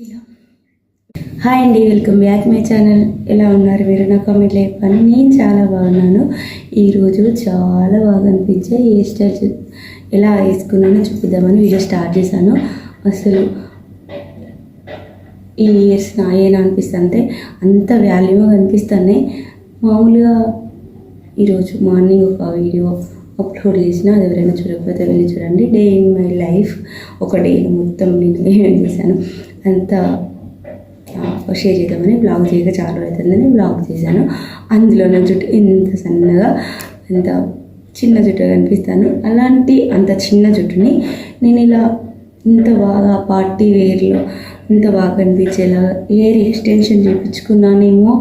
ఇలా హాయ్ అండి, welcome back my channel. ఎలా ఉన్నారు మీరు? నా కామెంట్లో చెప్పాను. నేను చాలా బాగున్నాను. ఈరోజు చాలా బాగా అనిపించే హెయిర్ స్టైల్ ఎలా వేసుకున్నానో చూపిద్దామని వీడియో స్టార్ట్ చేశాను. అసలు ఈ ఇయర్స్ నాయేనా అనిపిస్తుంటే అంత వాల్యూగా అనిపిస్తున్నాయి. మామూలుగా ఈరోజు మార్నింగ్ ఒక వీడియో అప్లోడ్ చేసిన, అది ఎవరైనా చూడకపోతే వెళ్ళి చూడండి. డే ఇన్ మై లైఫ్, ఒక డే మొత్తం నేను ఏమేమి చేశాను అంతా షేర్ చేద్దామని బ్లాగ్ చేయక చాలా అవుతుందని బ్లాగ్ చేశాను. అందులో నా జుట్టు ఇంత సన్నగా, ఎంత చిన్న జుట్టుగా కనిపిస్తాను. అలాంటి అంత చిన్న జుట్టుని నేను ఇలా ఇంత బాగా పార్టీ వేర్లో ఇంత బాగా కనిపించేలా హెయిర్ ఎక్స్టెన్షన్ చేయించుకున్నానేమో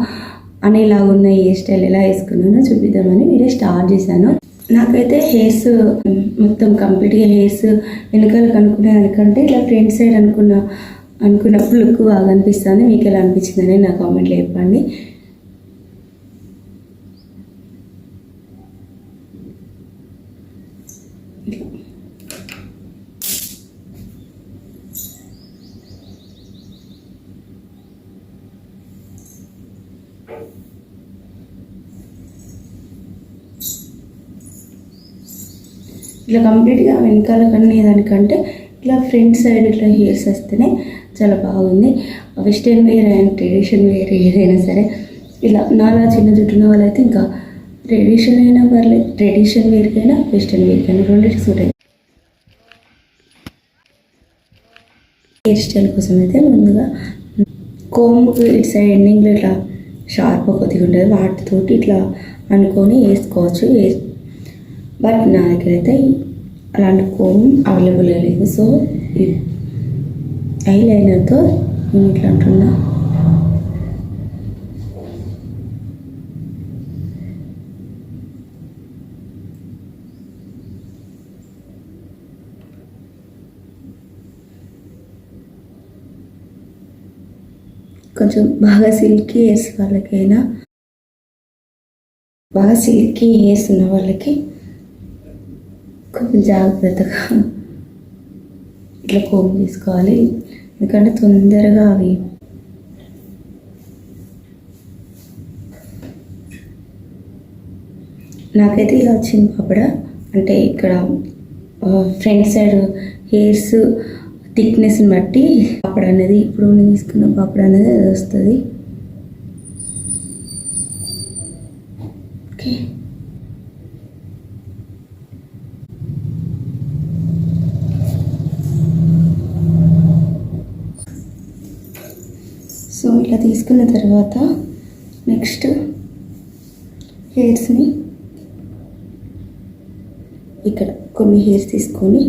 అనేలాగా ఉన్న హెయిర్ స్టైల్ ఎలా వేసుకున్నానో చూపిద్దామని వీడియో స్టార్ట్ చేశాను. నాకైతే హెయిర్స్ మొత్తం కంప్లీట్గా హెయిర్స్ వెనకాల కనుక్కునే దానికంటే ఇట్లా ఫ్రంట్ సైడ్ అనుకున్నప్పుడు లుక్ బాగా అనిపిస్తుంది. మీకు ఎలా అనిపించిందని నా కామెంట్లో చెప్పండి. ఇట్లా కంప్లీట్గా వెనకాల కనేదానికంటే ఇట్లా ఫ్రంట్ సైడ్ ఇట్లా హెయిర్స్ వస్తేనే చాలా బాగుంది. Western wear and tradition wear ఏదైనా సరే ఇలా నాలా చిన్న జుట్టున్న వాళ్ళైతే ఇంకా ట్రెడిషన్ అయినా పర్లేదు, ట్రెడిషన్ వేర్కైనా వెస్టర్న్ వేర్కైనా రెండింటికి సూట్ అయింది. హెయిర్ స్టైల్ కోసం అయితే ముందుగా కోమ్కి ఇటు సైడ్ ఎండింగ్లో ఇట్లా షార్ప్ కొద్దిగా ఉంటుంది, వాటితోటి ఇట్లా అనుకొని వేసుకోవచ్చు. బట్ నా దగ్గర అయితే అలాంటి కోమ్ అవైలబుల్గా లేదు. సో ఐలైనర్తో నేను ఇట్లా అంటున్నా. కొంచెం బాగా సిల్కీ హెయిర్స్ వాళ్ళకైనా, బాగా సిల్కీ హెయిర్స్ ఉన్న వాళ్ళకి కొంచెం జాగ్రత్తగా ఇట్లా కోమ్ తీసుకోవాలి, ఎందుకంటే తొందరగా అవి నాకైతే ఇలా వచ్చింది పాపడ. అంటే ఇక్కడ ఫ్రంట్ సైడ్ హెయిర్స్ థిక్నెస్ని బట్టి పాపడ అనేది, ఇప్పుడు నేను తీసుకున్న పాపడ అనేది అది వస్తుంది. ఓకే, సో ఇలా తీసుకున్న తర్వాత నెక్స్ట్ హెయిర్స్ని ఇక్కడ కొన్ని హెయిర్స్ తీసుకొని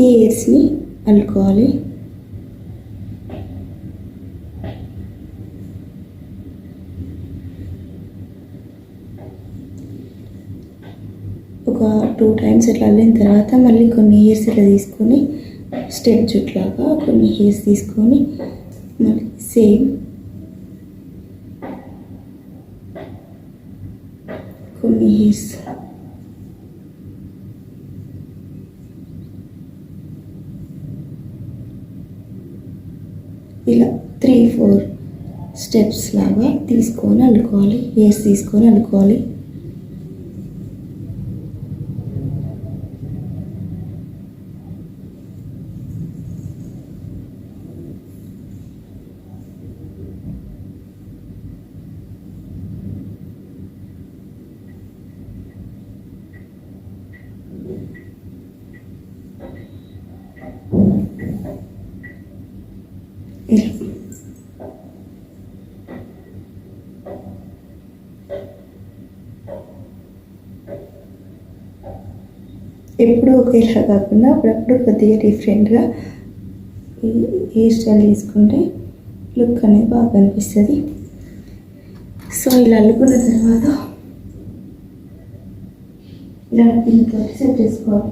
ఈ హెయిర్స్ని అల్లుకోవాలి. ఒక 2 times ఇట్లా అల్లిన తర్వాత మళ్ళీ కొన్ని హెయిర్స్ ఇట్లా తీసుకొని స్టెప్ జుట్లాగా కొన్ని హెయిర్స్ తీసుకొని మళ్ళీ సేమ్ కొన్ని హెయిర్స్ ఇలా 3-4 స్టెప్స్ లాగా తీసుకొని అల్లుకోవాలి. హెయిర్స్ తీసుకొని అల్లుకోవాలి. ఎప్పుడు ఒకేలా కాకుండా అప్పుడప్పుడు కొద్దిగా డిఫరెంట్గా హెయిర్ స్టైల్ తీసుకుంటే లుక్ అనేది బాగా అనిపిస్తుంది. సో ఇలా అల్లుకున్న తర్వాత ఇలా దీంతో సెట్ చేసుకోవాలి.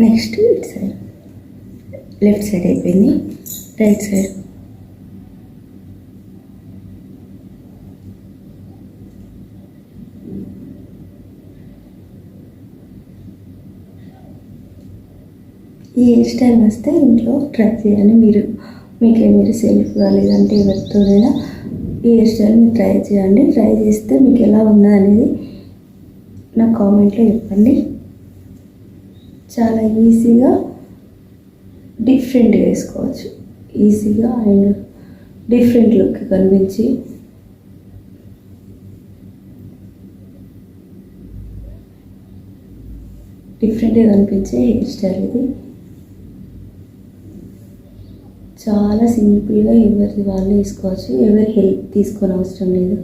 నెక్స్ట్ ఇటు సైడ్, లెఫ్ట్ సైడ్ అయిపోయింది, రైట్ సైడ్. ఈ హెయిర్ స్టైల్ వస్తే ఇంట్లో ట్రై చేయాలి మీరు సెల్ఫ్గా లేదంటే ఎవరితోనైనా ఈ హెయిర్ స్టైల్ మీరు ట్రై చేయండి. ట్రై చేస్తే మీకు ఎలా ఉన్నది అనేది నా కామెంట్లో చెప్పండి. చాలా ఈజీగా డిఫరెంట్గా వేసుకోవచ్చు, ఈజీగా అండ్ డిఫరెంట్ లుక్ కనిపించి డిఫరెంట్గా కనిపించే హెయిర్ స్టైల్ ఇది. చాలా సింపుల్గా ఎవరి వాళ్ళు వేసుకోవచ్చు, ఎవరి హెల్ప్ తీసుకొని అవసరం లేదు.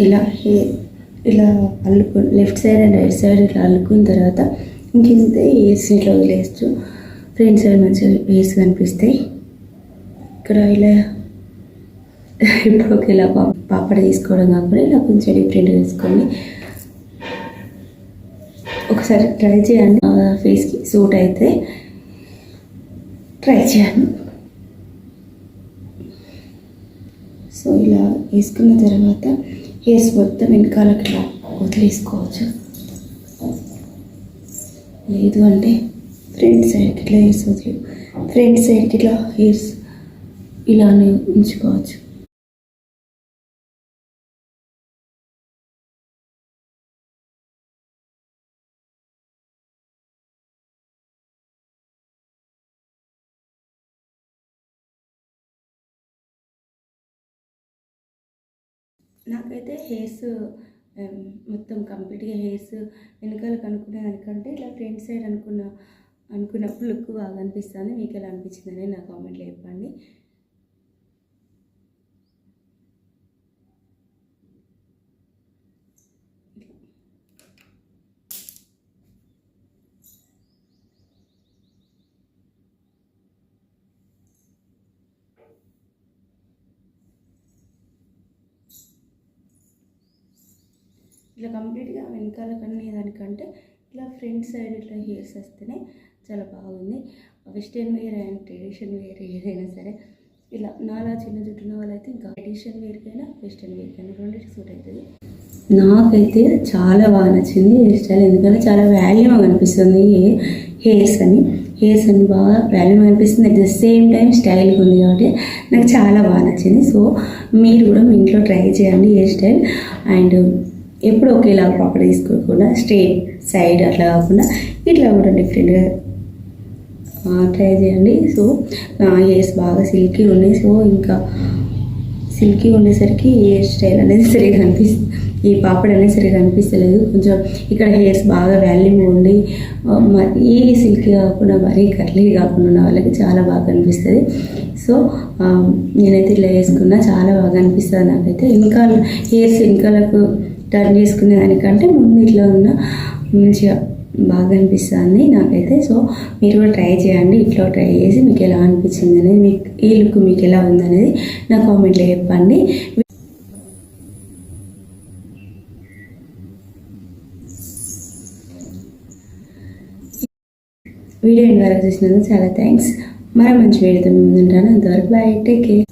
ఇలా left side and right side ఇట్లా అల్లుకున్న తర్వాత ఇంకింతే హెయిర్స్ ఇట్లా వదిలేస్తూ ఫ్రంట్ సైడ్ మంచిగా హెయిర్స్ కనిపిస్తాయి. ఇక్కడ ఇలా ఇప్పుడు ఇలా పాపడ తీసుకోవడం కాకుండా ఇలా కొంచెం డిఫరెంట్గా వేసుకోండి. ఒకసారి ట్రై చేయండి, ఫేస్కి సూట్ అయితే ట్రై చేయండి. సో ఇలా వేసుకున్న తర్వాత హెయిర్స్ మొత్తం వెనకాలకి ఇలా వదిలేసుకోవచ్చు, లేదు అంటే ఫ్రంట్ సైడ్కి ఇట్లా హెయిర్స్ ఫ్రంట్ సైడ్కి ఇట్లా హెయిర్స్ ఇలానే ఉంచుకోవచ్చు. నాకైతే హెయిర్స్ మొత్తం కంప్లీట్గా హెయిర్స్ వెనకాలకు అనుకునే దానికంటే ఇట్లా ఫ్రంట్ సైడ్ అనుకున్నప్పుడు లుక్ బాగా అనిపిస్తుంది. మీకు ఎలా అనిపించిందని నా కామెంట్లో చెప్పండి. ఇట్లా కంప్లీట్గా వెనకాల కన్నా దానికంటే ఇట్లా ఫ్రంట్ సైడ్ ఇట్లా హెయిర్స్ వస్తేనే చాలా బాగుంది. Western wear and tradition wear ఏదైనా సరే ఇలా నాలా చిన్న జుట్టు ఉన్న వాళ్ళైతే ఇంకా ట్రెడిషన్ వేర్కైనా వెస్టర్న్ వేర్కైనా రెండింటికి సూట్ అవుతుంది. నాకైతే చాలా బాగా నచ్చింది హెయిర్ స్టైల్, ఎందుకంటే చాలా వాల్యూగా అనిపిస్తుంది హెయిర్స్ అని బాగా వాల్యూగా అనిపిస్తుంది. అట్ ద సేమ్ టైం స్టైల్గా ఉంది కాబట్టి నాకు చాలా బాగా నచ్చింది. సో మీరు కూడా మీ ఇంట్లో ట్రై చేయండి హెయిర్ స్టైల్. అండ్ ఎప్పుడు ఒకేలాగా పాపడ తీసుకోకుండా స్ట్రైట్ సైడ్ అట్లా కాకుండా ఇట్లా కూడా డిఫరెంట్గా ట్రై చేయండి. సో హెయిర్స్ బాగా సిల్కీ ఉన్నాయి. సో ఇంకా సిల్కీ ఉండేసరికి హెయిర్ స్టైల్ అనేది సరిగా ఈ పాపడ అనేది సరిగా అనిపిస్తలేదు. కొంచెం ఇక్కడ హెయిర్స్ బాగా వాల్యూమ్ ఉండి మరీ సిల్కీ కాకుండా మరీ కర్లీ కాకుండా ఉన్న వాళ్ళకి చాలా బాగా అనిపిస్తుంది. సో నేనైతే ఇట్లా వేసుకున్నా చాలా బాగా అనిపిస్తుంది నాకైతే. హెయిర్స్ వెనకాలకు టర్న్ చేసుకునే దానికంటే ముందు ఇట్లా ఉన్న మంచిగా బాగా అనిపిస్తుంది నాకైతే. సో మీరు కూడా ట్రై చేయండి, ఇట్లా ట్రై చేసి మీకు ఎలా అనిపించింది అనేది, మీకు ఈ లుక్ మీకు ఎలా ఉందనేది నా కామెంట్లో చెప్పండి. వీడియో ఎండ్ వరకు చూసినందుకు చాలా థ్యాంక్స్. మరో మంచి వీడియోతో ముందుంటాను. అంతవరకు బాయ్, టేక్ కేర్.